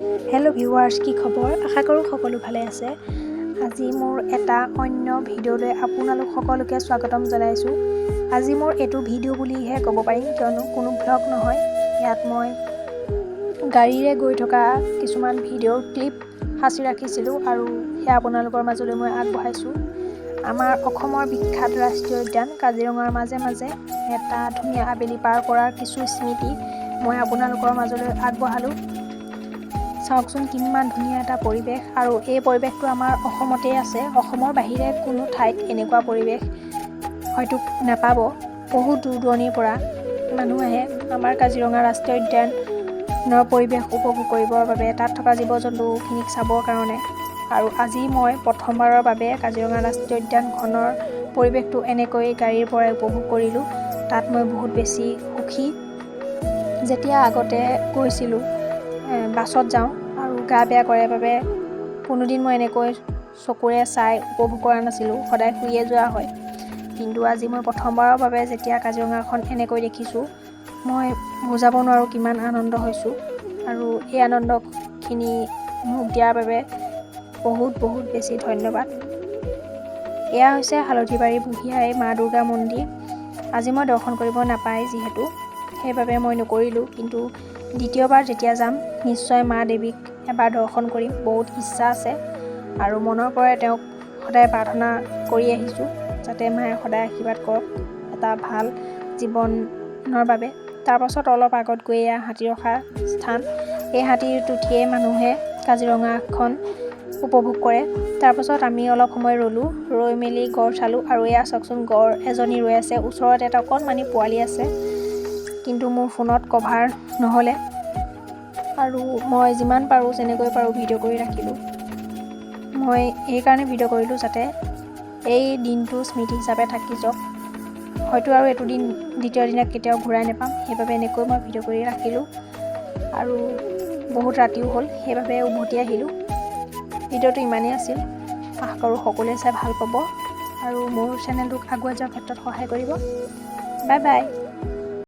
Hello' viewers, কি খবৰ? আশা কৰোঁ সকলো ভালে আছে। আজি মোৰ এটা অন্য ভিডিঅ'লৈ আপোনালোক সকলোকে স্বাগতম জনাইছোঁ। আজি মোৰ এইটো ভিডিঅ' বুলিহে ক'ব পাৰিম, কিয়নো কোনো ভ্লগ নহয়। ইয়াত মই গাড়ীৰে গৈ থকা কিছুমান ভিডিঅ'ৰ ক্লিপ সাঁচি ৰাখিছিলোঁ আৰু সেয়া আপোনালোকৰ মাজলৈ মই আগবঢ়াইছোঁ। আমাৰ অসমৰ বিখ্যাত ৰাষ্ট্ৰীয় উদ্যান কাজিৰঙাৰ মাজে মাজে এটা ধুনীয়া আবেলি পাৰ কৰাৰ কিছু স্মৃতি মই আপোনালোকৰ মাজলৈ আগবঢ়ালোঁ। চাওকচোন কিমান ধুনীয়া এটা পৰিৱেশ, আৰু এই পৰিৱেশটো আমাৰ অসমতেই আছে। অসমৰ বাহিৰে কোনো ঠাইত এনেকুৱা পৰিৱেশ হয়তো নাপাব। বহুত দূৰ দূৰণিৰ পৰা মানুহ আহে আমাৰ কাজিৰঙা ৰাষ্ট্ৰীয় উদ্যানৰ পৰিৱেশ উপভোগ কৰিবৰ বাবে, তাত থকা জীৱ জন্তুখিনিক চাবৰ কাৰণে। আৰু আজি মই প্ৰথমবাৰৰ বাবে কাজিৰঙা ৰাষ্ট্ৰীয় উদ্যানখনৰ পৰিৱেশটো এনেকৈ গাড়ীৰ পৰাই উপভোগ কৰিলোঁ। তাত মই বহুত বেছি সুখী। যেতিয়া আগতে গৈছিলোঁ বাছত যাওঁ আৰু গা বেয়া কৰে বাবে কোনোদিন মই এনেকৈ চকুৰে চাই উপভোগ কৰা নাছিলোঁ, সদায় শুইয়ে যোৱা হয়। কিন্তু আজি মই প্ৰথমবাৰৰ বাবে যেতিয়া কাজিৰঙাখন এনেকৈ দেখিছোঁ, মই বুজাব নোৱাৰোঁ কিমান আনন্দ হৈছোঁ। আৰু এই আনন্দখিনি মোক দিয়াৰ বাবে বহুত বহুত বেছি ধন্যবাদ। এয়া হৈছে হালধিবাৰী বুঢ়ীআই মা দুৰ্গা মন্দিৰ। আজি মই দৰ্শন কৰিব নাপায় যিহেতু, সেইবাবে মই নকৰিলোঁ। কিন্তু দ্বিতীয়বাৰ যেতিয়া যাম নিশ্চয় মা দেৱীক এবাৰ দৰ্শন কৰিম, বহুত ইচ্ছা আছে। আৰু মনৰ পৰাই তেওঁক সদায় প্ৰাৰ্থনা কৰি আহিছোঁ যাতে মায়ে সদায় আশীৰ্বাদ কৰক এটা ভাল জীৱনৰ বাবে। তাৰপাছত অলপ আগত গৈ এয়া হাতী ৰখা স্থান। এই হাতীত উঠিয়ে মানুহে কাজিৰঙাখন উপভোগ কৰে। তাৰপাছত আমি অলপ সময় ৰ'লোঁ, ৰৈ মেলি গড় চালোঁ। আৰু এয়া চাওকচোন, গড় এজনী ৰৈ আছে, ওচৰত এটা অকণমানি পোৱালি আছে। কিন্তু মোৰ ফোনত কভাৰ নহ'লে, আৰু মই যিমান পাৰোঁ যেনেকৈ পাৰোঁ ভিডিঅ' কৰি ৰাখিলোঁ। মই এইকাৰণে ভিডিঅ' কৰিলোঁ যাতে এই দিনটো স্মৃতি হিচাপে থাকি যাওক। হয়তো আৰু এইটো দিন দ্বিতীয় দিনা কেতিয়াও ঘূৰাই নাপাম, সেইবাবে এনেকৈ মই ভিডিঅ' কৰি ৰাখিলোঁ। আৰু বহুত ৰাতিও হ'ল, সেইবাবে উভতি আহিলোঁ। ভিডিঅ'টো ইমানেই আছিল। আশা কৰোঁ সকলোৱে চাই ভাল পাব আৰু মোৰ চেনেলটোক আগুৱাই যোৱাৰ ক্ষেত্ৰত সহায় কৰিব। Bye bye.